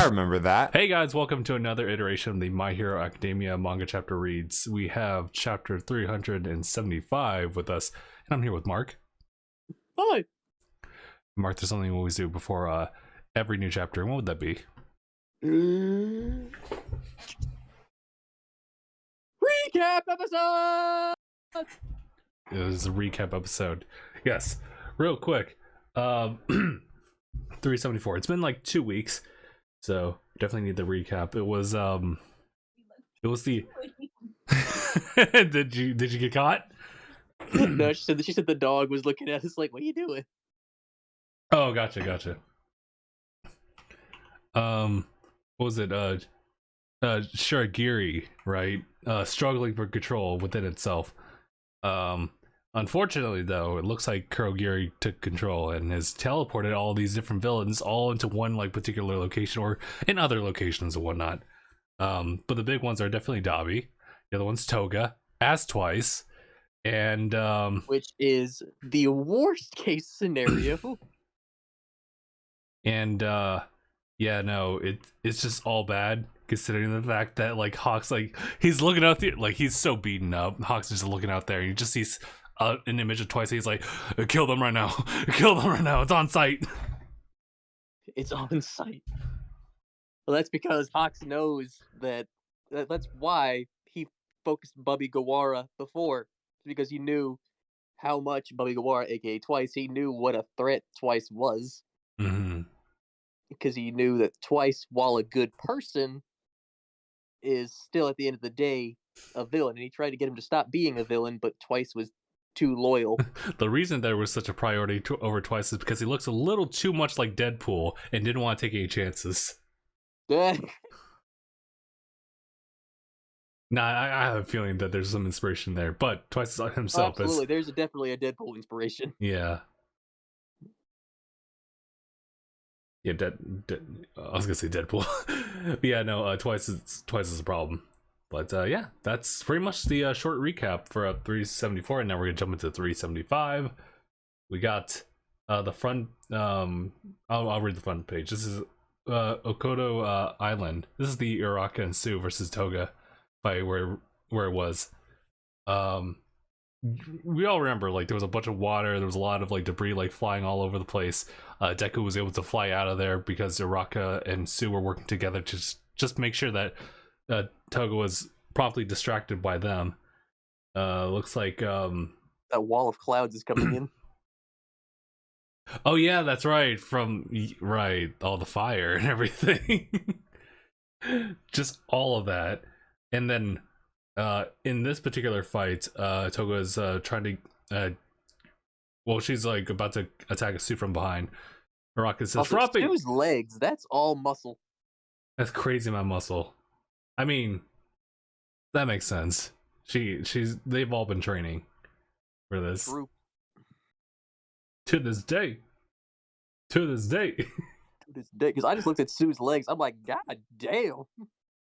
I remember that. Hey guys, welcome to another iteration of the My Hero Academia Manga Chapter Reads. We have chapter 375 with us, and I'm here with Mark. Hi. Mark, there's something we always do before every new chapter. What would that be? Recap episode! It was a recap episode. Yes, real quick. 374. It's been like 2 weeks, so definitely need the recap. It was the did you get caught? No, she said the dog was looking at us like, what are you doing? Oh, gotcha. What was it? Shiragiri, right? Struggling for control within itself. Unfortunately, though, it looks like Kurogiri took control and has teleported all these different villains all into one like particular location or in other locations and whatnot. But the big ones are definitely Dabi. The other one's Toga, as twice, and which is the worst case scenario. And yeah, no, it's just all bad considering the fact that like Hawk's like he's looking out there, like he's so beaten up. Hawk's just looking out there and he just sees an image of twice. He's like, kill them right now. Kill them right now. It's on site. It's on site. Well, that's because Hawks knows that's why he focused Bubby Gawara before, because he knew how much Bubby Gawara, aka Twice, he knew what a threat Twice was. Mm-hmm. Because he knew that Twice, while a good person, is still at the end of the day a villain, and he tried to get him to stop being a villain, but Twice was too loyal. The reason there was such a priority over Twice is because he looks a little too much like Deadpool and didn't want to take any chances. Nah, I have a feeling that there's some inspiration there, but Twice himself absolutely, there's definitely a Deadpool inspiration. Yeah. Yeah, I was gonna say Deadpool. But yeah, no, Twice is a problem. But yeah, that's pretty much the short recap for 374, and now we're gonna jump into 375. We got the front. I'll read the front page. This is Okoto Island. This is the Uraka and Sue versus Toga fight where it was. We all remember like there was a bunch of water, there was a lot of like debris like flying all over the place. Deku was able to fly out of there because Uraka and Sue were working together to just make sure that Toga was promptly distracted by them. Looks like that wall of clouds is coming in. Oh yeah, that's right, all the fire and everything. Just all of that. And then in this particular fight, Toga is trying to she's like about to attack a Sue from behind. Uraka says, "Froppy!" Sue's legs, that's all muscle. That's crazy amount of muscle. I mean, that makes sense. They've all been training for this. True. To this day. Because I just looked at Sue's legs, I'm like, God damn.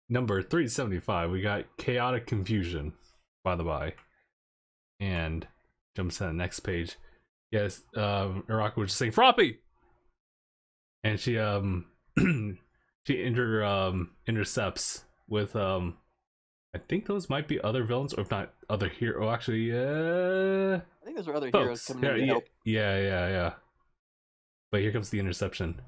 Number 375, we got Chaotic Confusion, by the by. And jumps to the next page. Yes, Uraka was just saying, "Froppy!" And she intercepts with I think those might be other villains, or if not other hero. Actually, I think those are other heroes coming in to help. Yeah. But here comes the interception.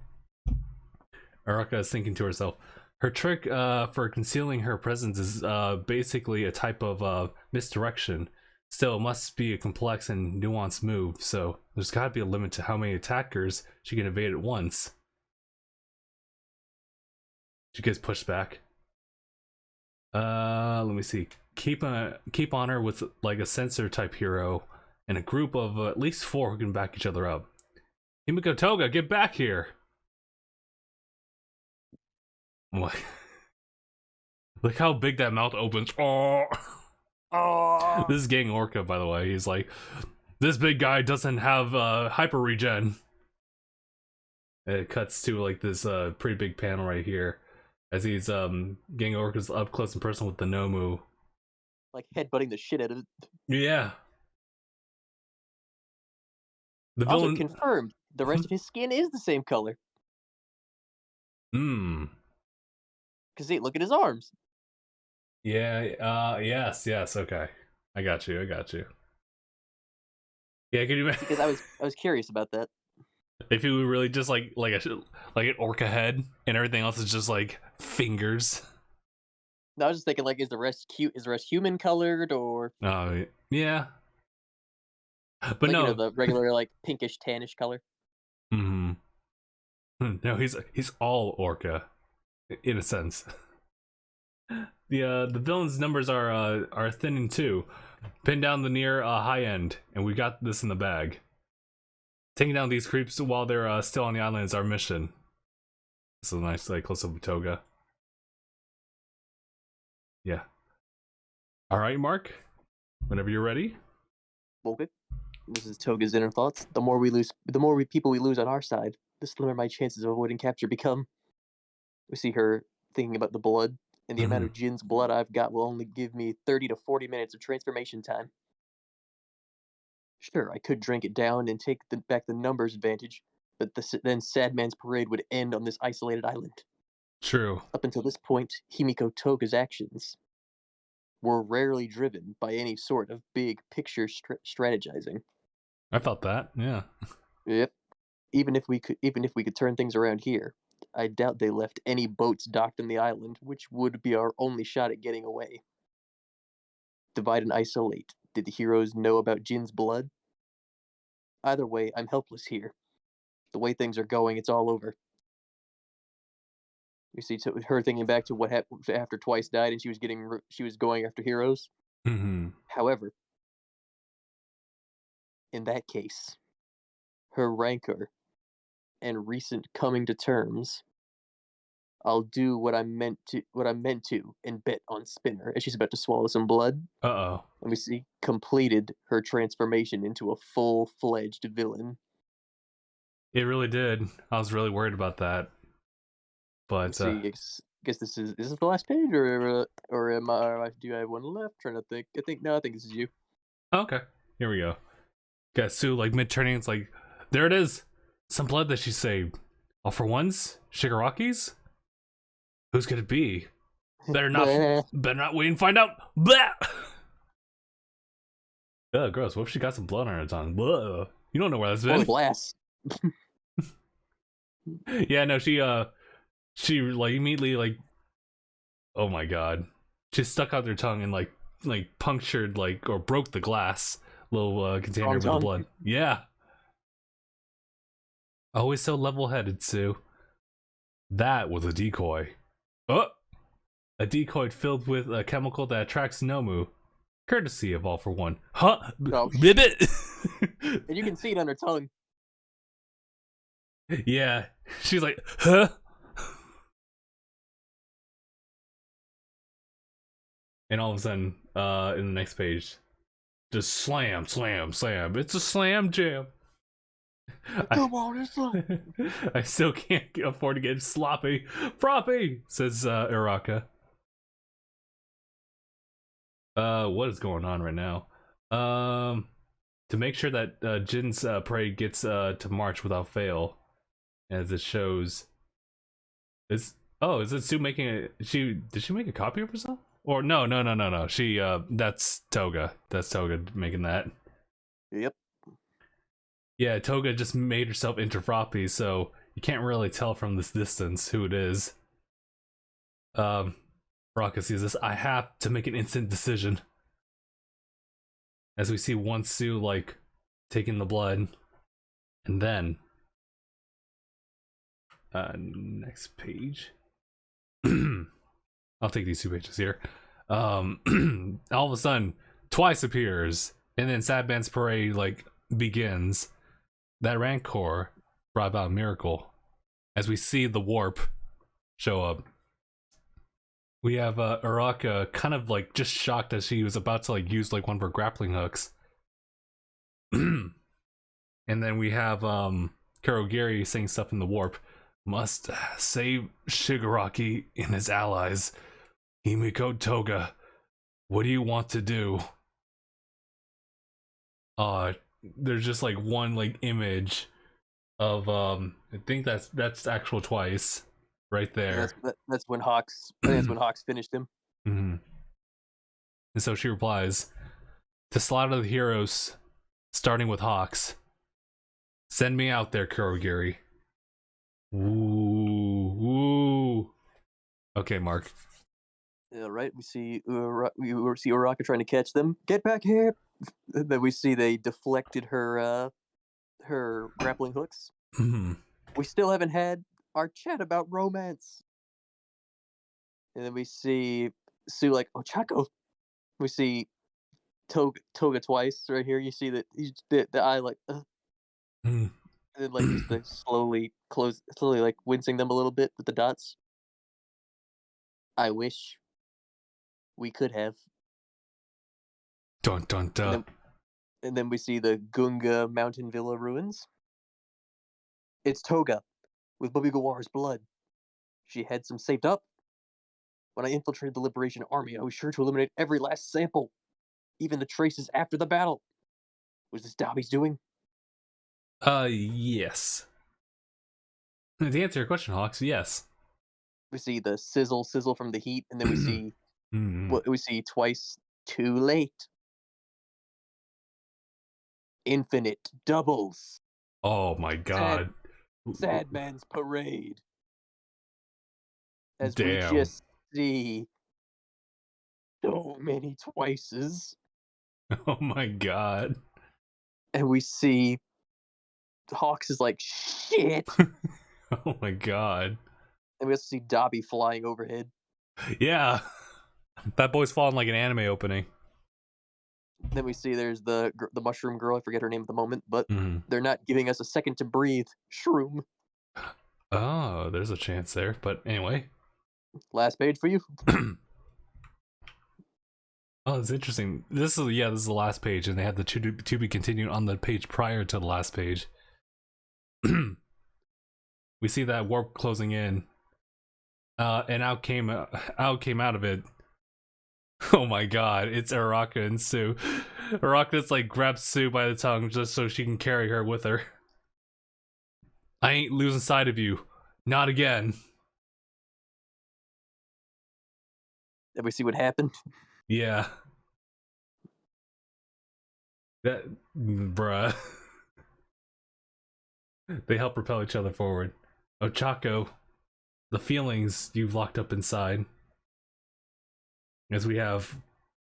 Uraka is thinking to herself, her trick for concealing her presence is basically a type of misdirection. Still, it must be a complex and nuanced move, so there's gotta be a limit to how many attackers she can evade at once. She gets pushed back. Let me see. Keep on her with like a sensor type hero and a group of at least 4 who can back each other up. Himiko Toga, get back here! What? Look how big that mouth opens. Oh. This is Gang Orca, by the way. He's like, this big guy doesn't have hyper regen. And it cuts to like this pretty big panel right here as he's Gang Orca's up close and personal with the Nomu, like headbutting the shit out of it. Yeah. The villain also confirmed the rest of his skin is the same color. Cause see, look at his arms. Yeah. Yes. Okay. I got you. Yeah. Can you Because I was curious about that. if you were really just like an orca head and everything else is just like fingers? No, I was just thinking, like, is the rest cute? Is the rest human colored or Oh yeah. But like no. the regular like pinkish tannish color? Hmm. No, he's all orca in a sense. The villain's numbers are thinning too. Pin down the near high end, and we got this in the bag. Taking down these creeps while they're still on the island is our mission. This is a nice like close up of Toga. Yeah. All right, Mark. Whenever you're ready. Okay. This is Toga's inner thoughts. The more we lose, the more people we lose on our side, the slimmer my chances of avoiding capture become. We see her thinking about the blood, and the amount Mhm. of Jin's blood I've got will only give me 30 to 40 minutes of transformation time. Sure, I could drink it down and take back the numbers advantage, but then Sadman's parade would end on this isolated island. True. Up until this point, Himiko Toga's actions were rarely driven by any sort of big picture strategizing. I felt that. Yeah. Yep. Even if we could turn things around here, I doubt they left any boats docked on the island, which would be our only shot at getting away. Divide and isolate. Did the heroes know about Jin's blood? Either way, I'm helpless here. The way things are going, it's all over. You see her thinking back to what happened after Twice died, and she was going after heroes. Hmm. However, in that case, her rancor and recent coming to terms, I'll do what I'm meant to, and bet on Spinner as she's about to swallow some blood. Uh oh. And we see completed her transformation into a full-fledged villain. It really did. I was really worried about that, Let's but see. Guess this is the last page, or am I? Do I have one left? Trying to think. I think this is you. okay. Here we go. Got Sue like mid turning. It's like there it is. Some blood that she saved. All for ones. Shigaraki's. Who's could it be? Better not wait and find out. Blah! Ugh, gross. What if she got some blood on her tongue? Blah. You don't know where that's On been. glass. Yeah, no, she like immediately like, oh my god, she stuck out their tongue and like punctured like or broke the glass little container with the Tongue. blood. Yeah. Always so level-headed, Sue. That was a decoy. Oh, a decoy filled with a chemical that attracts Nomu. Courtesy of All for One. Huh? Oh. Bibbit! And you can see it on her tongue. Yeah. She's like, huh? And all of a sudden, in the next page, just slam. It's a slam jam. Come on, it's I still can't afford to get sloppy. Proppy, says Iraka. What is going on right now? To make sure that Jin's parade gets to march without fail, as it shows. Is it Sue making a did she make a copy of herself? Or no. She that's Toga. That's Toga making that. Yep. Yeah, Toga just made herself into Froppy, so you can't really tell from this distance who it is. Raka sees this. I have to make an instant decision. As we see one Sue like taking the blood, and then next page. I'll take these 2 pages here. All of a sudden, Twice appears, and then Sadman's parade like begins. That Rancor brought about a miracle. As we see the warp show up, we have Araka kind of like just shocked as she was about to like use like one of her grappling hooks. And then we have Kurogiri saying stuff in the warp. Must save Shigaraki and his allies. Himiko Toga, what do you want to do? There's just like one like image of I think that's actual Twice, right there. That's when Hawks. I think that's when Hawks finished him. And so she replies, "To slaughter the heroes, starting with Hawks. Send me out there, Kurogiri." Ooh. Okay, Mark. Yeah, right. We see Uraka trying to catch them. Get back here! And then we see they deflected her grappling hooks. We still haven't had our chat about romance. And then we see Sue like, "Oh, Chaco." We see Toga twice right here. You see that the eye like, and then like just the slowly like wincing them a little bit with the dots. I wish we could have. Dun dun dun. And then we see the Gunga Mountain Villa ruins. It's Toga, with Bobby Gawara's blood. She had some saved up. When I infiltrated the Liberation Army, I was sure to eliminate every last sample, even the traces after the battle. Was this Dobby's doing? Yes. To answer your question, Hawks, yes. We see the sizzle from the heat, and then we see what we see twice. Too late. Infinite doubles. Oh my god. Sad Man's Parade. As Damn. we just see so many twices. Oh my god. And we see Hawks is like, shit. Oh my god. And we also see Dobby flying overhead. Yeah. That boy's falling like an anime opening. Then we see there's the mushroom girl. I forget her name at the moment, but they're not giving us a second to breathe. Shroom. Oh, there's a chance there. But anyway. Last page for you. Oh, it's interesting. This is the last page, and they had the to be continued on the page prior to the last page. We see that warp closing in, and out came out of it. Oh my god, it's Uraka and Sue. Uraka just like grabs Sue by the tongue just so she can carry her with her. "I ain't losing sight of you, not again." Did we see what happened? Yeah. That bruh. They help propel each other forward. Oh, Chaco, the feelings you've locked up inside. As we have,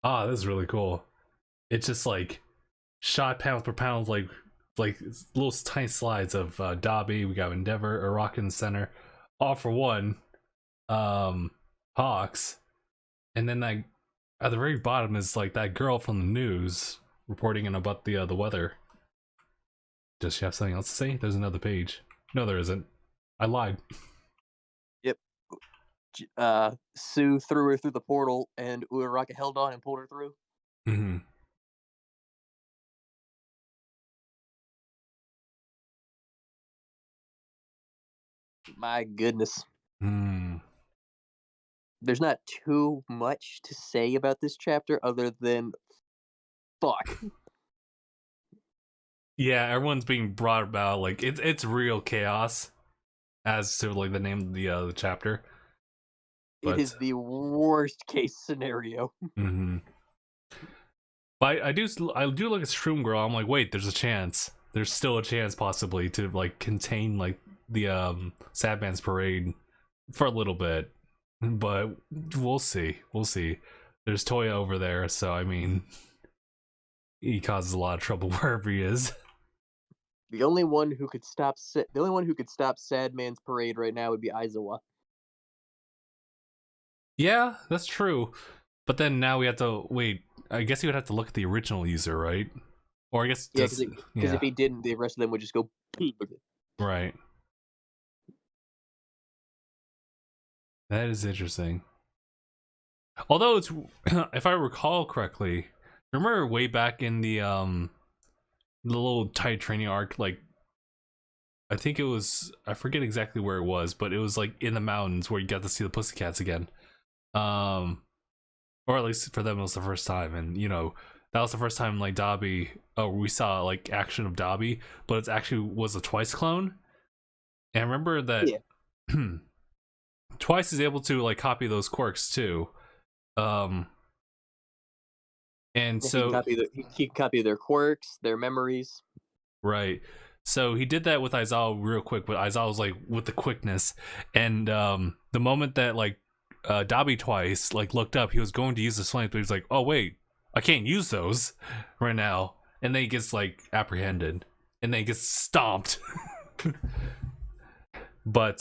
this is really cool. It's just like shot pounds per pound, like little tiny slides of Dobby. We got Endeavor, Uraka in the center, all for one. Hawks, and then like at the very bottom is like that girl from the news reporting in about the weather. Does she have something else to say? There's another page. No, there isn't. I lied. Yep. Sue threw her through the portal, and Uraka held on and pulled her through. My goodness. There's not too much to say about this chapter other than fuck. Yeah, everyone's being brought about like it's real chaos, as to like the name of the chapter. It is the worst case scenario. But I do look at Shroom Girl. I'm like, wait, there's a chance. There's still a chance possibly to like contain like the Sad Man's Parade for a little bit, but we'll see. We'll see. There's Toya over there, so I mean, he causes a lot of trouble wherever he is. The only one who could stop Sad Man's Parade right now would be Aizawa. Yeah, that's true. But then now we have to wait. I guess you would have to look at the original user, right? Or I guess because if he didn't, the rest of them would just go. Right. That is interesting. Although it's, if I recall correctly, remember way back in the little tight training arc, like I think it was, I forget exactly where it was, but it was like in the mountains where you got to see the Pussycats again. Or at least for them it was the first time, and you know, that was the first time like Dobby, we saw like action of Dobby, but it actually was a Twice clone. And I remember that Twice is able to like copy those quirks too. And He so he can copy their quirks, their memories. right. So he did that with Aizawa real quick, but Aizawa was like with the quickness. And the moment that like Dabi Twice like looked up, he was going to use the slant, but he's like, oh wait, I can't use those right now. And then he gets like apprehended. And then he gets stomped. But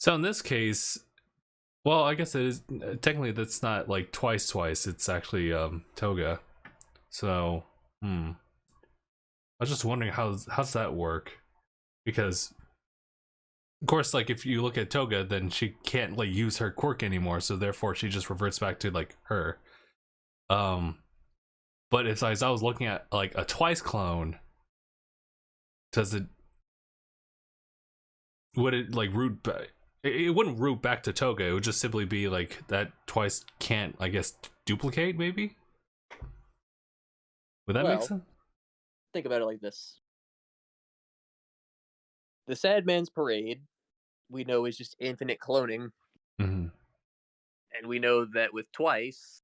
so in this case, well, I guess it is technically that's not like twice, it's actually Toga. So I was just wondering how's that work? Because of course, like if you look at Toga, then she can't like use her quirk anymore, so therefore she just reverts back to like her. But as I was looking at like a Twice clone, does it would it like root back? It wouldn't root back to Toga. It would just simply be like that Twice can't, I guess, duplicate. Maybe would that make sense? Think about it like this: the Sad Man's Parade, we know, is just infinite cloning, Mm-hmm. and we know that with Twice,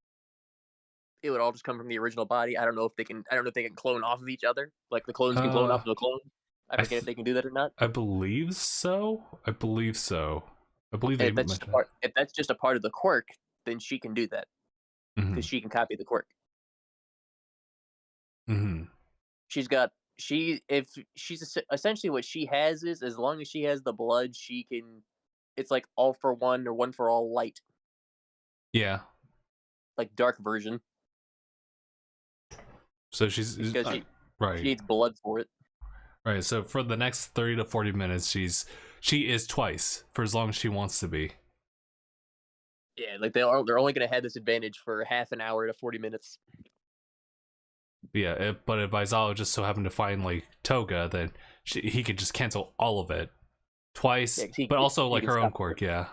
it would all just come from the original body. I don't know if they can. I don't know if they can clone off of each other. Like the clones can clone off of the clone. I forget if they can do that or not. I believe so. I believe they If that's just a part of the quirk, then she can do that because she can copy the quirk. Mm-hmm. If she's essentially what she has is, as long as she has the blood, she can. It's like all for one or one for all light. Yeah. Like dark version. So she's right. She needs blood for it. Right. So for the next 30 to 40 minutes, she is Twice for as long as she wants to be. Yeah, like they're only going to have this advantage for half an hour to 40 minutes. Yeah, but if Aizawa just so happened to find like Toga, then he could just cancel all of it Twice, but also like her own quirk. Yeah.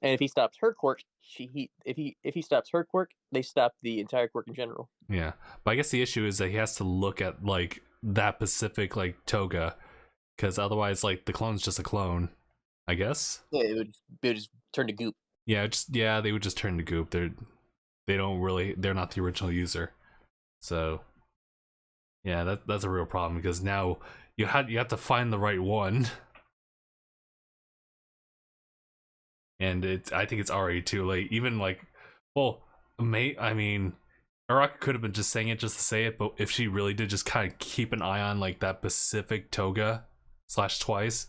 And if he stops her quirk, if he stops her quirk, they stop the entire quirk in general. Yeah, but I guess the issue is that he has to look at like that specific like Toga, because otherwise like the clone's just a clone, I guess. Yeah, it would just turn to goop. Yeah, they would just turn to goop. They're not the original user. So yeah, that's a real problem because now you have to find the right one. And I think it's already too late. Even like, well, I mean, Araka could have been just saying it just to say it, but if she really did just kind of keep an eye on like that Pacific Toga / Twice,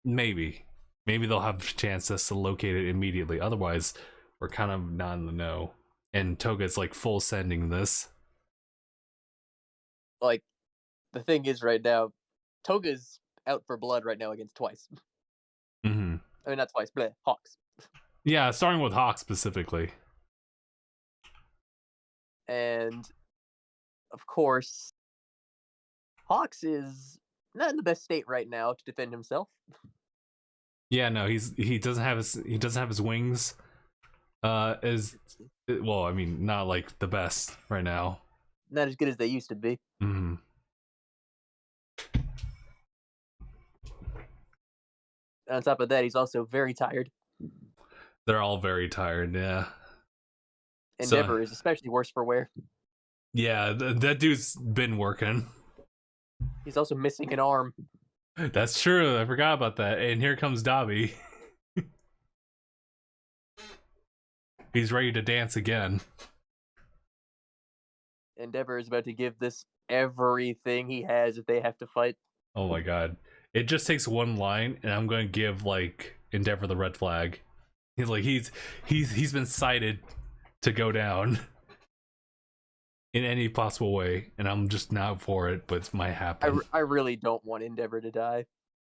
maybe they'll have a chance to locate it immediately. Otherwise, we're kind of not in the know. And Toga's like full sending this. Like, the thing is right now, Toga's out for blood right now against Twice. Mm-hmm. I mean, not Twice, but Hawks. Yeah, starting with Hawk specifically. And, of course, Hawks is not in the best state right now to defend himself. Yeah, no, he doesn't have his wings. As well, I mean, not like the best right now. Not as good as they used to be. Mm-hmm. On top of that, he's also very tired. They're all very tired, yeah. Endeavor is especially worse for wear. Yeah, that dude's been working. He's also missing an arm. That's true. I forgot about that. And here comes Dabi. He's ready to dance again. Endeavor is about to give this everything he has if they have to fight. Oh my god. It just takes one line and I'm going to give like Endeavor the red flag. He's like he's been cited to go down in any possible way and I'm just not for it, but it might happen. I really don't want Endeavor to die.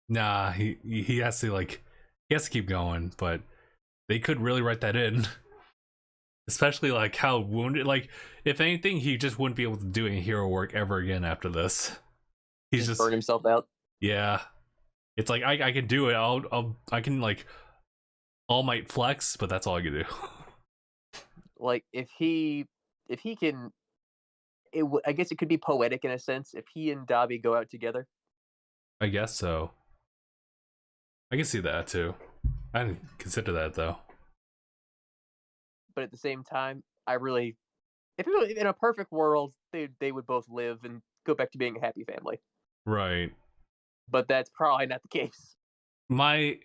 Nah, he has to keep going, but they could really write that in. Especially like how wounded, like if anything, he just wouldn't be able to do any hero work ever again after this. He's just burn himself out. Yeah, it's like I can do it. I can like All Might flex, but that's all I can do. Like if he can, I guess it could be poetic in a sense if he and Dabi go out together. I guess so. I can see that too. I didn't consider that though. But at the same time, I really, if it was, in a perfect world, they would both live and go back to being a happy family. Right. But that's probably not the case. My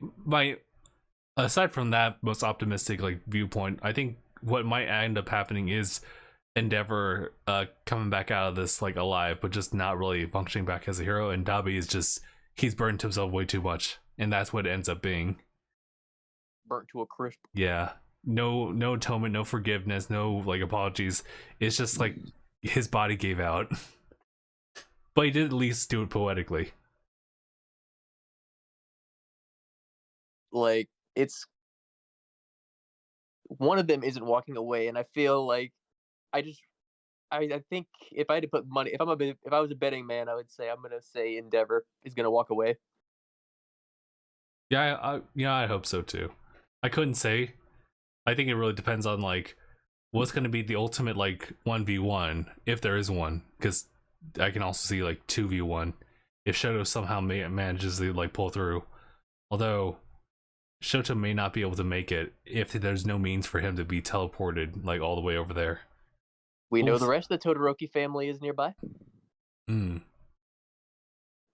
aside from that most optimistic like viewpoint, I think what might end up happening is Endeavor coming back out of this like alive, but just not really functioning back as a hero, and Dabi is just he's burnt himself way too much, and that's what it ends up being. Burnt to a crisp. Yeah. No atonement, no forgiveness, no like apologies. It's just like his body gave out. But he did at least do it poetically. Like, it's one of them isn't walking away, and I feel like I just I think if I had to put money, if I was a betting man, I would say I'm gonna say Endeavor is gonna walk away. Yeah, I hope so too. I couldn't say. I think it really depends on like what's going to be the ultimate like 1v1 if there is one, because I can also see like 2v1 if Shoto somehow manages to like pull through. Although Shoto may not be able to make it if there's no means for him to be teleported like all the way over there. We know the rest of the Todoroki family is nearby. Mm.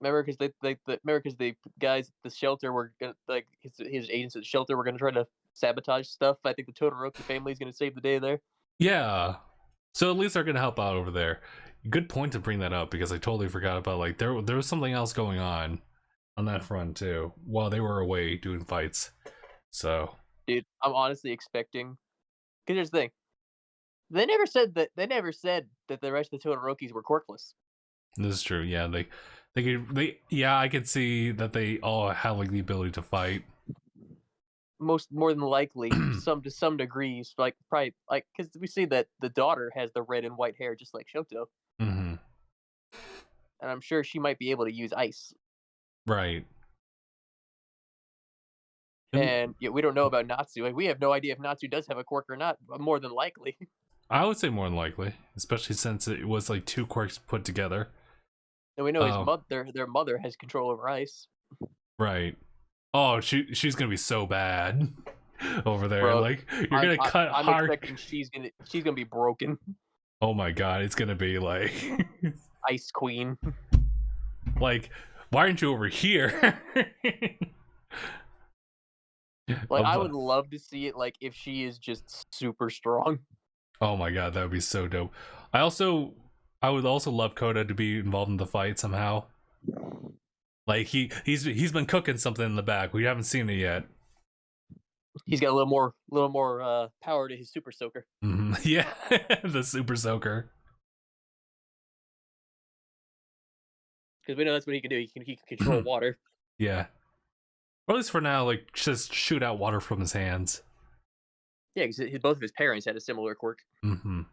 Remember, because the guys at the shelter were gonna, like, his agents at the shelter were gonna try to sabotage stuff. I think the Todoroki family is gonna save the day there. Yeah. So at least they're gonna help out over there. Good point to bring that up, because I totally forgot about like there was something else going on that front too while they were away doing fights. So Dude, I'm honestly expecting. Because here's the thing, they never said that the rest of the Todorokis were quirkless. this is true. Yeah, I could see that they all have like the ability to fight. More than likely, to some degrees, like probably like because we see that the daughter has the red and white hair just like Shoto, Mm-hmm. and I'm sure she might be able to use ice. Right. And yeah, we don't know about Natsu. Like, we have no idea if Natsu does have a quirk or not. But more than likely, I would say more than likely, especially since it was like two quirks put together. and we know his their mother has control over ice. Right. Oh, she's gonna be so bad over there. Bro, like you're gonna cut I'm hard. expecting she's gonna be broken. Oh my god, it's gonna be like Ice Queen. like, why aren't you over here? Like, I would love to see it. Like, if she is just super strong. Oh my god, that would be so dope. I would also love Koda to be involved in the fight somehow. Like he's been cooking something in the back. We haven't seen it yet. He's got a little more power to his super soaker. Mm-hmm. Yeah, the super soaker. Because we know that's what he can do. He can control water. Yeah, or at least for now, like just shoot out water from his hands. Yeah, because both of his parents had a similar quirk. Mm-hmm.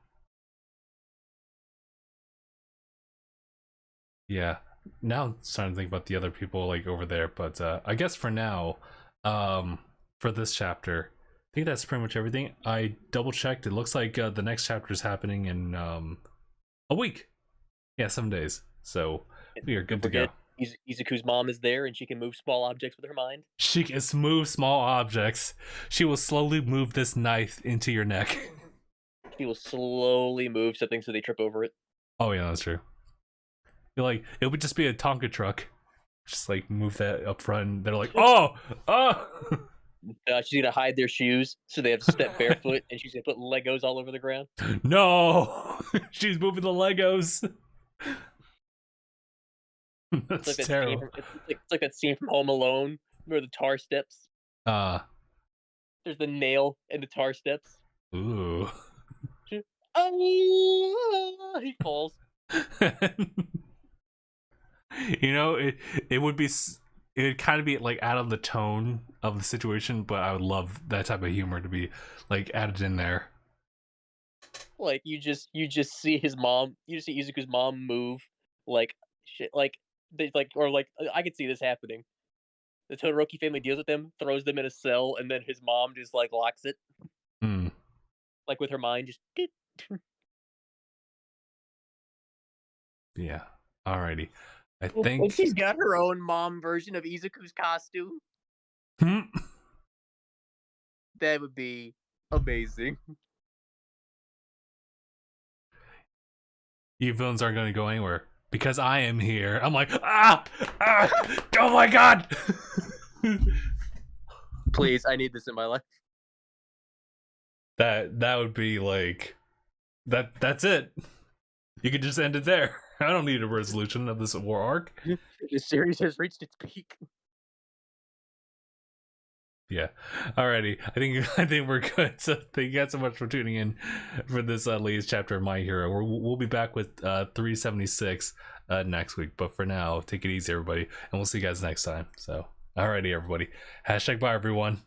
Yeah. Now I'm starting to think about the other people like over there, but I guess for now, for this chapter, I think that's pretty much everything. I double checked. It looks like the next chapter is happening in a week. Yeah, 7 days. So we are good to go. Izuku's mom is there, and she can move small objects with her mind. She can move small objects. She will slowly move this knife into your neck. She will slowly move something so they trip over it. Oh yeah, that's true. You're like, it would just be a Tonka truck. Just like move that up front. And they're like, oh. She's gonna hide their shoes so they have to step barefoot, and she's gonna put Legos all over the ground. No, she's moving the Legos. That's it's like terrible. It's like that scene from Home Alone where the tar steps. There's the nail and the tar steps. Ooh. Oh, he falls. You know, it would kind of be like out of the tone of the situation, but I would love that type of humor to be like added in there. Like you just see his mom, you just see Izuku's mom move like shit, like they like, or like I could see this happening. The Todoroki family deals with them, throws them in a cell, and then his mom just like locks it, like with her mind, just. Yeah. Alrighty. I think she's got her own mom version of Izuku's costume. That would be amazing. You villains aren't going to go anywhere because I am here. I'm like, oh my god. Please, I need this in my life. That would be like, that's it. You could just end it there. I don't need a resolution of this war arc. This series has reached its peak. Yeah. Alrighty. I think we're good. So thank you guys so much for tuning in for this latest chapter of My Hero. We'll be back with 376 next week. But for now, take it easy, everybody, and we'll see you guys next time. So alrighty, everybody. #bye, everyone.